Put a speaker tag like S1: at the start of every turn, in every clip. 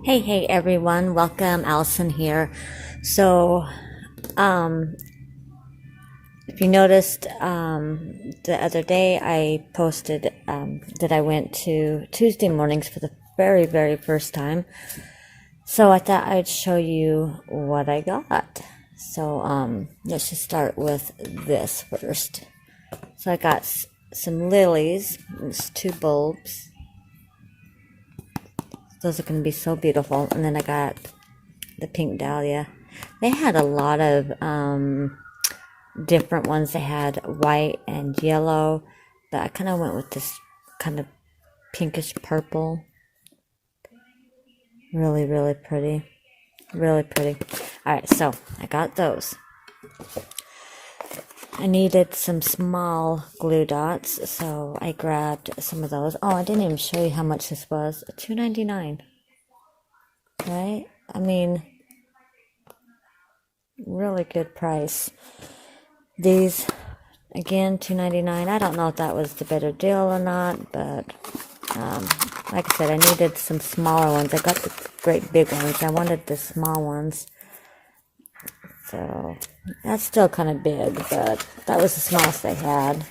S1: Hey everyone, welcome. Allison here. So, um, if you noticed, the other day I posted that I went to Tuesday mornings for the very first time. So I thought I'd show you what I got. So, let's just start with this first. So I got some lilies. It's two bulbs. Those are going to be so beautiful. And then I got the pink dahlia. They had a lot of different ones. They had white and yellow, but I kind of went with this kind of pinkish purple. Really pretty. Really pretty. Alright, so I got those. I needed some small glue dots, so I grabbed some of those. Oh, I didn't even show you how much this was. $2.99. Right? I mean, really good price. These, again, $2.99. I don't know if that was the better deal or not, but like I said, I needed some smaller ones. I got the great big ones. I wanted the small ones. So that's still kind of big, but that was the smallest they had.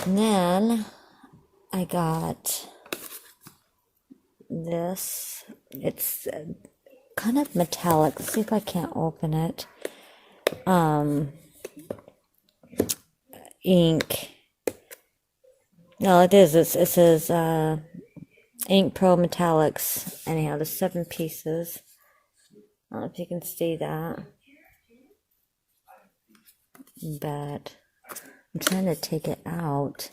S1: And then I got this. It's kind of metallic. Let's see if I can't open it. Ink. No, it is. It says Ink Pro Metallics. Anyhow, there's 7 pieces. I don't know if you can see that. But I'm trying to take it out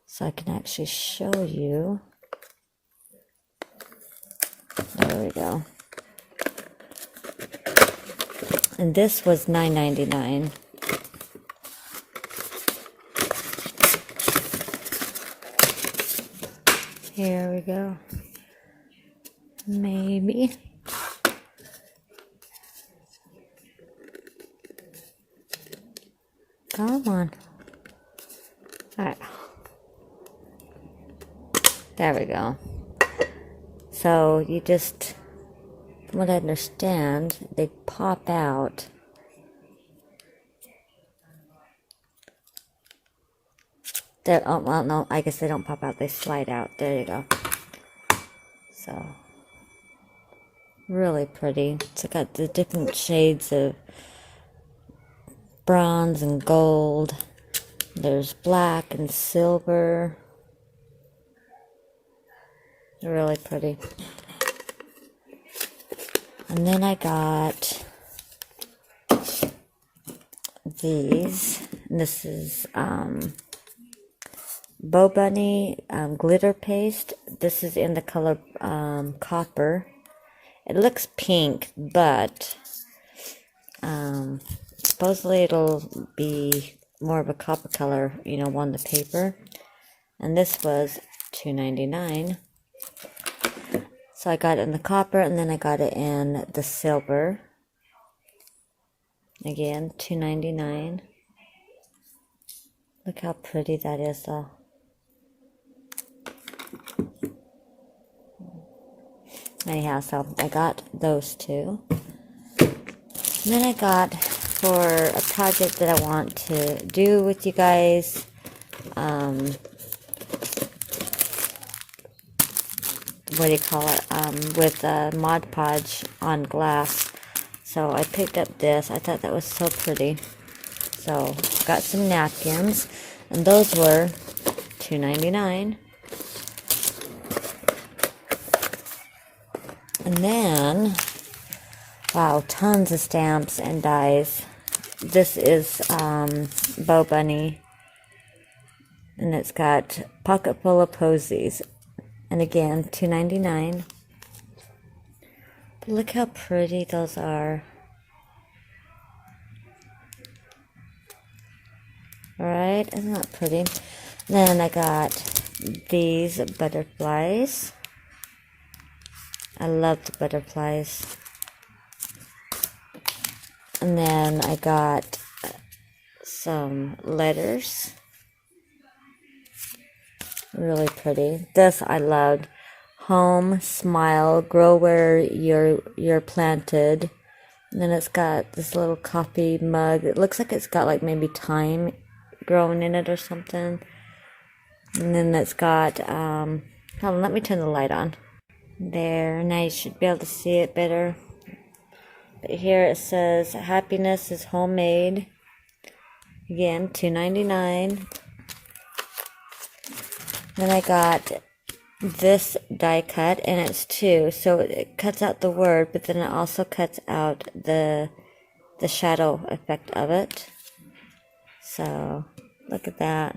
S1: so I can actually show you. There we go. And this was $9.99. Here we go. Maybe. Come on. Alright. There we go. So you just, from what I understand, they pop out. Oh, well, no, I guess they don't pop out. They slide out. There you go. So, really pretty. It's got the different shades of bronze and gold. There's black and silver. Really pretty. And then I got these. And this is Bow Bunny glitter paste. This is in the color copper. It looks pink, but supposedly it'll be more of a copper color, on the paper. And this was $2.99. So I got it in the copper, and then I got it in the silver. Again, $2.99. Look how pretty that is, though. Anyhow, so I got those two. And then I got, for a project that I want to do with you guys, what do you call it, with Mod Podge on glass. So I picked up this. I thought that was so pretty. So got some napkins, and those were $2.99. And then, wow, tons of stamps and dies. This is Bow Bunny, and it's got pocket full of posies. And again, $2.99. But look how pretty those are. Alright, isn't that pretty? Then I got these butterflies. I love the butterflies. And then I got some letters. Really pretty. This I loved. Home, smile, grow where you're planted. And then it's got this little coffee mug. It looks like it's got like maybe thyme growing in it or something. And then it's got, hold on, let me turn the light on. There, now you should be able to see it better. But here it says, happiness is homemade. Again, $2.99. Then I got this die cut, and it's two, so it cuts out the word, but then it also cuts out the shadow effect of it. So look at that.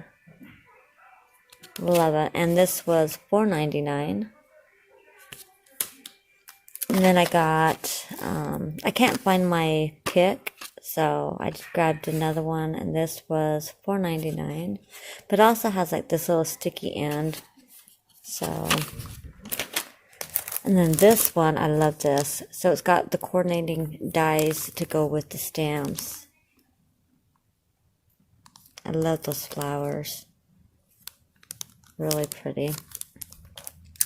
S1: Love it. And this was $4.99. And then I got, I can't find my pick, so I just grabbed another one, and this was $4.99. But it also has like this little sticky end. So, and then this one, I love this. So it's got the coordinating dies to go with the stamps. I love those flowers. Really pretty.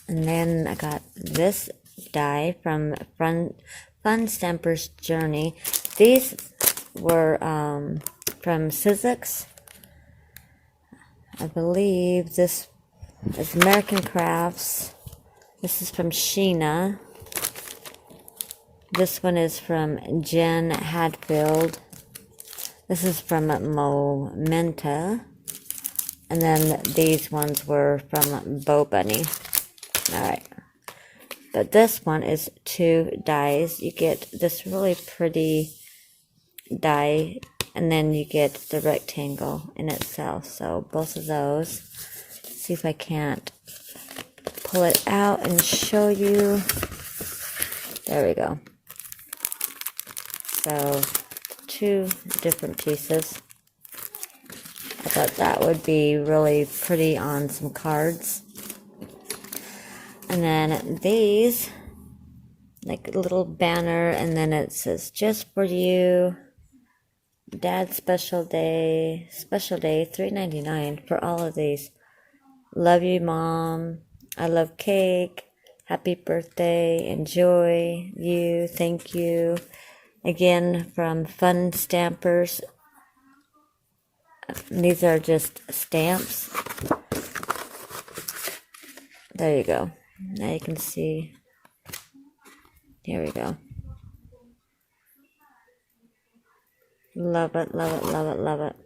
S1: And then I got this die from Fun Stamper's Journey. These were from Sizzix. I believe this is American Crafts. This is from Sheena. This one is from Jen Hadfield. This is from Momenta. And then these ones were from Bo Bunny. Alright. But this one is two dies. You get this really pretty die, and then you get the rectangle in itself. So both of those. Let's see if I can't pull it out and show you. There we go. So two different pieces. I thought that would be really pretty on some cards. And then these, like a little banner, and then it says, just for you, Dad's special day, $3.99 for all of these. Love you, Mom. I love cake. Happy birthday. Enjoy you. Thank you. Again, from Fun Stampers. These are just stamps. There you go. Now you can see. Here we go. Love it, love it, love it, love it.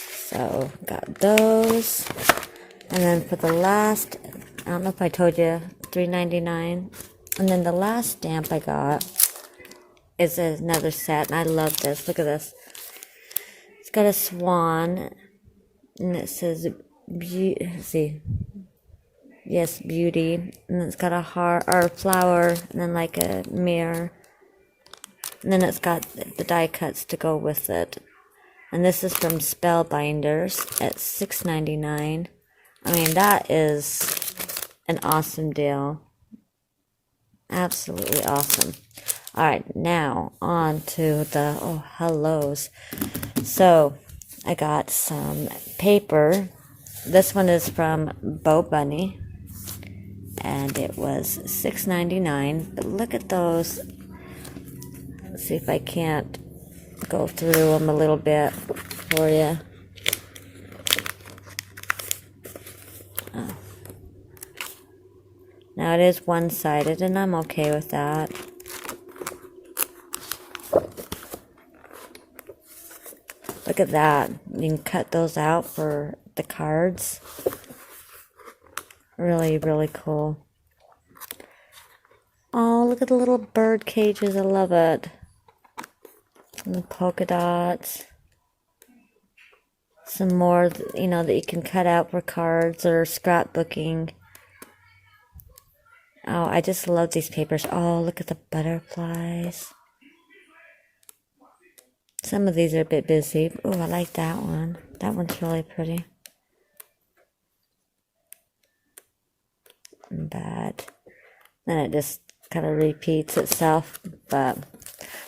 S1: So, got those. And then for the last, I don't know if I told you, $3.99. And then the last stamp I got is another set. And I love this. Look at this. It's got a swan. And it says, let's see. Yes, beauty. And it's got a heart or a flower, and then like a mirror. And then it's got the die cuts to go with it. And this is from Spellbinders at $6.99. I mean, that is an awesome deal. Absolutely awesome. Alright, now on to the hellos. So, I got some paper. This one is from Bo Bunny. And it was $6.99. But look at those. Let's see if I can't go through them a little bit for you. Oh. Now it is one-sided, and I'm okay with that. Look at that. You can cut those out for the cards. Really, really cool. Oh, look at the little bird cages. I love it. And the polka dots. Some more, that you can cut out for cards or scrapbooking. Oh, I just love these papers. Oh, look at the butterflies. Some of these are a bit busy. Oh, I like that one. That one's really pretty. But then it just kind of repeats itself. But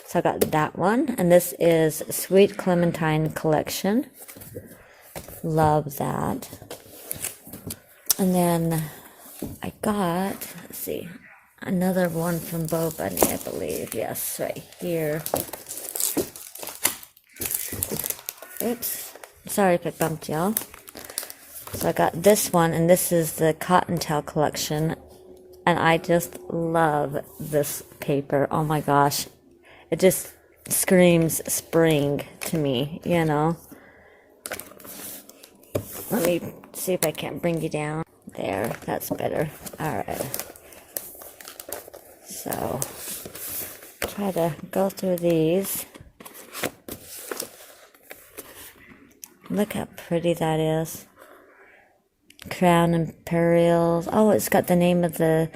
S1: so I got that one, and this is Sweet Clementine Collection. Love that. And then I got, let's see, another one from Bo Bunny, I believe. Yes, right here. Oops. Sorry if it bumped y'all. So I got this one, and this is the Cottontail collection. And I just love this paper. Oh my gosh. It just screams spring to me, you know. Let me see if I can't bring you down. There, that's better. Alright. So, try to go through these. Look how pretty that is. Crown Imperials. Oh, it's got the name of the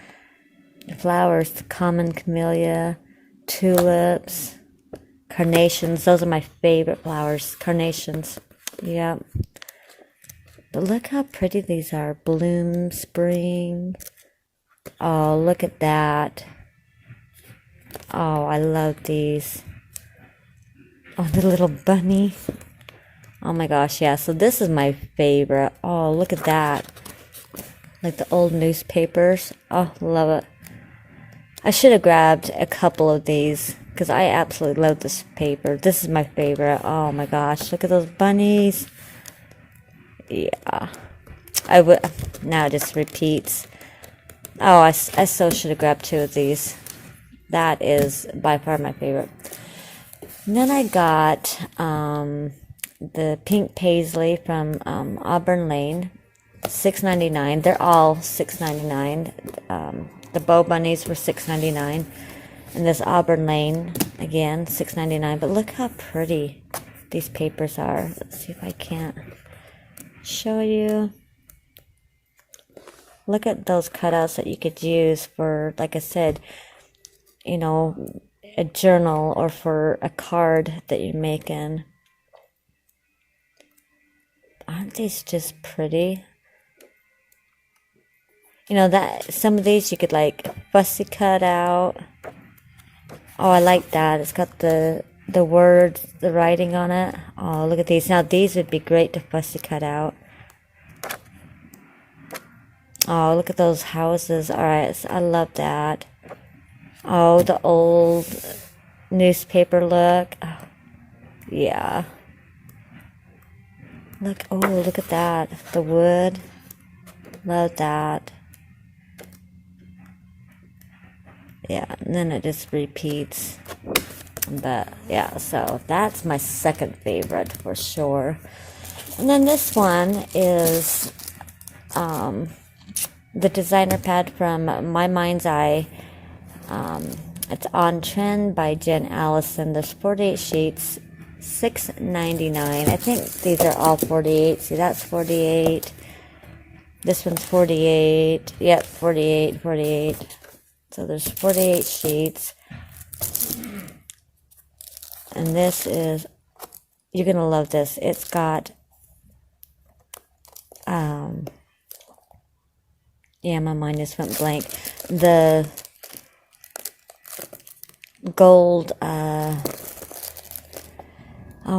S1: flowers. Common Camellia, tulips, carnations. Those are my favorite flowers. Carnations. Yep. But look how pretty these are. Bloom, spring. Oh, look at that. Oh, I love these. Oh, the little bunny. Oh my gosh, yeah. So this is my favorite. Oh, look at that. Like the old newspapers. Oh, love it. I should have grabbed a couple of these because I absolutely love this paper. This is my favorite. Oh my gosh, look at those bunnies. Yeah. I would. Now it just repeats. Oh, I so should have grabbed two of these. That is by far my favorite. And then I got the pink paisley from Auburn Lane, $6.99. They're all $6.99. The bow bunnies were $6.99, and this Auburn Lane again $6.99. But look how pretty these papers are. Let's see if I can't show you. Look at those cutouts that you could use for, like I said, you know, a journal or for a card that you're making. Aren't these just pretty? You know, that some of these you could like fussy cut out. Oh, I like that. It's got the words, the writing on it. Oh, look at these. Now these would be great to fussy cut out. Oh, look at those houses. Alright, so I love that. Oh, the old newspaper look. Oh, yeah. Look, oh, look at that. The wood. Love that. Yeah, and then it just repeats. But, yeah, so that's my second favorite for sure. And then this one is the designer pad from My Mind's Eye. It's On Trend by Jen Allison. There's 48 sheets, $6.99. I think these are all 48. See, that's 48. This one's 48. Yep, 48, 48. So there's 48 sheets. And this is, you're going to love this. It's got, yeah, my mind just went blank. The gold, oh,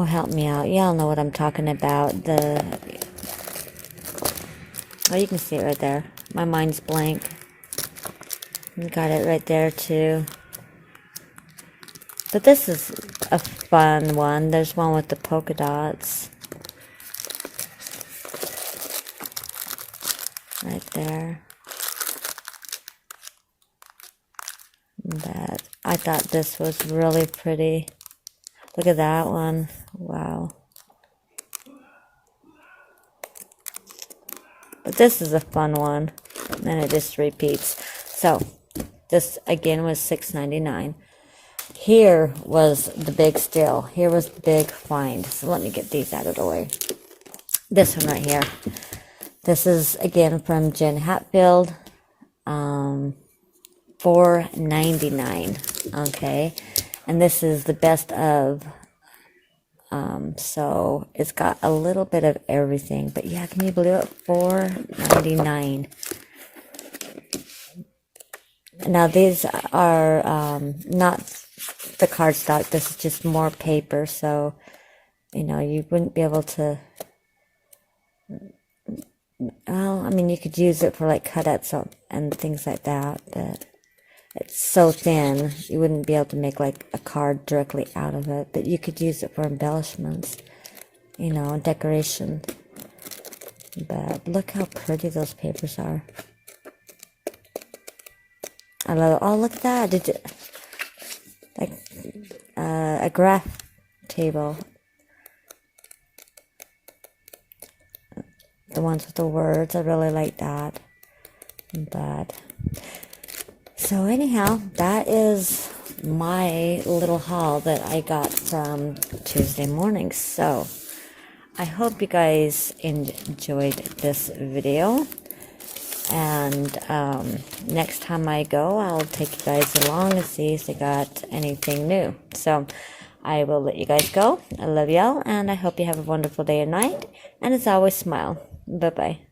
S1: help me out. Y'all know what I'm talking about. Oh, you can see it right there. My mind's blank. Got it right there too. But this is a fun one. There's one with the polka dots. Right there. That I thought this was really pretty. Look at that one. Wow. But this is a fun one. And it just repeats. So, this again was $6.99. Here was the big steal. Here was the big find. So let me get these out of the way. This one right here. This is again from Jen Hatfield. $4.99. Okay. And this is the best of. So it's got a little bit of everything. But yeah, can you believe it? $4.99. Now these are not the cardstock. This is just more paper, so you know you wouldn't be able to Well, I mean, you could use it for like cutouts and things like that, but it's so thin, you wouldn't be able to make like a card directly out of it, but you could use it for embellishments, you know, decoration. But look how pretty those papers are. I love it. Oh, look at that. Did you, like a graph table. The ones with the words, I really like that. But so anyhow, that is my little haul that I got from Tuesday morning. So I hope you guys enjoyed this video. And next time I go, I'll take you guys along and see if they got anything new. So I will let you guys go. I love y'all, and I hope you have a wonderful day and night. And as always, smile. Bye-bye.